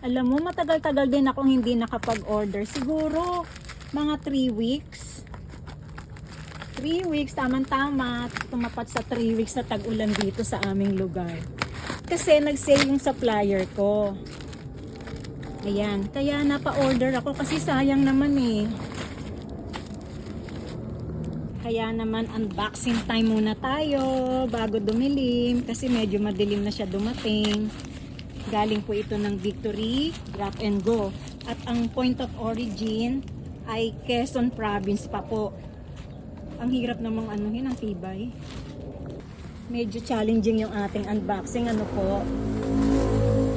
Alam mo, matagal-tagal din akong hindi nakapag-order. Siguro mga 3 weeks. 3 weeks, tamang-tama. Tumapat sa 3 weeks na tag-ulan dito sa aming lugar. Kasi nag-sale yung supplier ko. Ayan, kaya napa-order ako kasi sayang naman eh. Kaya naman unboxing time muna tayo bago dumilim kasi medyo madilim na siya dumating. Galing po ito ng Victory Grab and Go. At ang point of origin ay Quezon Province pa po. Ang hirap namang anuhin ang tibay. Medyo challenging yung ating unboxing. Ano po?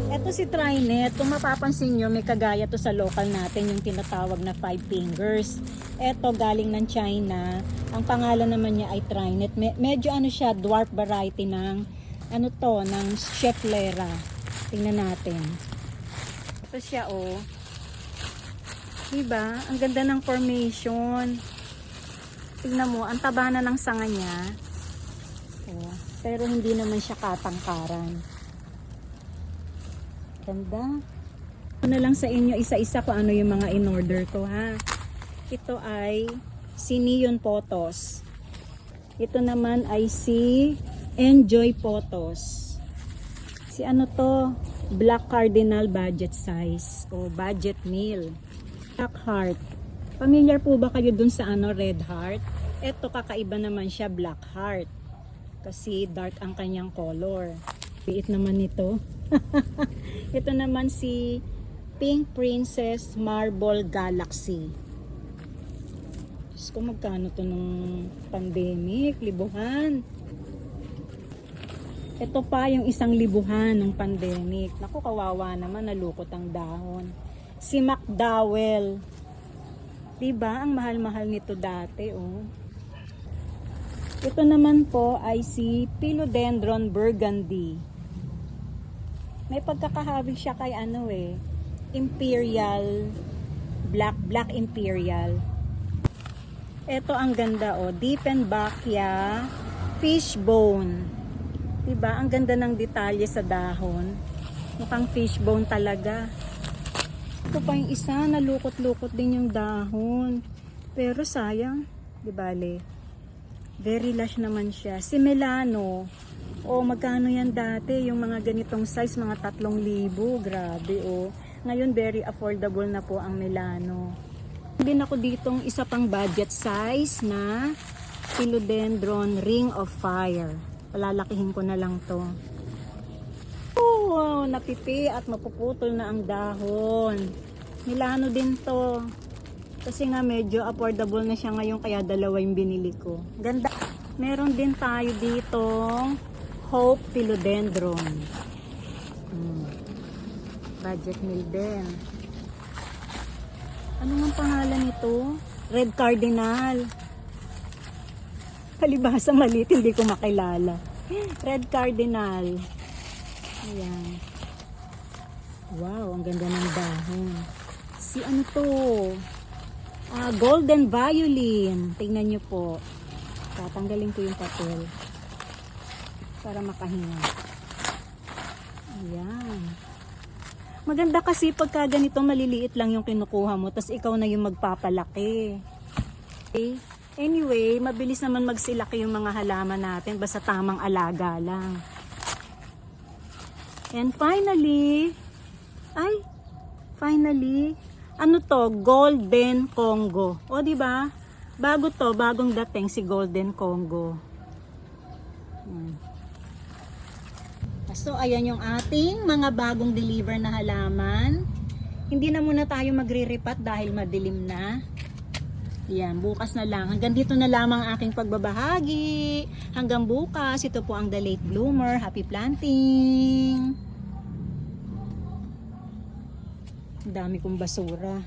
Ito si Trinet. Kung mapapansin nyo, may kagaya to sa local natin, yung tinatawag na 5 fingers. Ito galing ng China. Ang pangalan naman niya ay Trinet. Medyo ano siya, dwarf variety ng ano to, ng Schefflera. Tingnan natin. Ito siya oh. Diba? Ang ganda ng formation. Tingnan mo, ang taba na ng sanga niya. Oh, pero hindi naman siya katangkaran. Ganda. Ano na lang sa inyo isa-isa kung ano yung mga in-order ko ha. Ito ay si Neon Photos. Ito naman ay si Enjoy Photos. Si ano to? Black Cardinal budget size o budget meal. Black Heart. Familiar po ba kayo dun sa ano, Red Heart? Ito kakaiba naman siya, Black Heart. Kasi dark ang kanyang color. Liit naman ito. Ito naman si Pink Princess Marble Galaxy. Diyos ko, magkano to nung pandemic? Libuhan. Ito pa yung 1,000 ng pandemic. Naku, kawawa naman, nalukot ang dahon. Si McDowell. Diba? Ang mahal-mahal nito dati, oh. Ito naman po ay si Philodendron Burgundy. May pagkakahawig siya kay ano eh, Imperial, Black Imperial. Ito ang ganda oh, Dieffenbachia Fishbone. Diba? Ang ganda ng detalye sa dahon. Mukhang fishbone talaga. Ito pa yung isa, nalukot-lukot din yung dahon. Pero sayang, di bale. Very lush naman siya. Si Melano. O magkano yan dati? Yung mga ganitong size, mga 3,000. Grabe oh. Ngayon very affordable na po ang Melano. Din ako ditong isa pang budget size na Philodendron Ring of Fire. Palalakihin ko na lang to. Oh, napipi at mapuputol na ang dahon. Milano din to. Kasi nga medyo affordable na siya ngayon kaya dalawa yung binili ko. Ganda. Meron din tayo ditong Hope Philodendron. Budget meal din. Ano ang pangalan nito? Red Cardinal. Palibhasa maliit, hindi ko makilala. Red Cardinal. Ayan. Wow, ang ganda ng dahon. Si ano to? Golden Violin. Tingnan nyo po. Tatanggalin ko yung papel. Para makahinga. Ayan. Maganda kasi pagka ganito maliliit lang yung kinukuha mo. Tapos ikaw na yung magpapalaki. Okay? Anyway, mabilis naman magsilaki yung mga halaman natin basta tamang alaga lang. And finally, ano to? Golden Congo. O di ba? Bago to, bagong dating si Golden Congo. So ayan yung ating mga bagong deliver na halaman. Hindi na muna tayo magre-repat dahil madilim na. Yan, bukas na lang. Hanggang dito na lamang ang aking pagbabahagi. Hanggang bukas, ito po ang The Late Bloomer. Happy planting! Ang dami kong basura.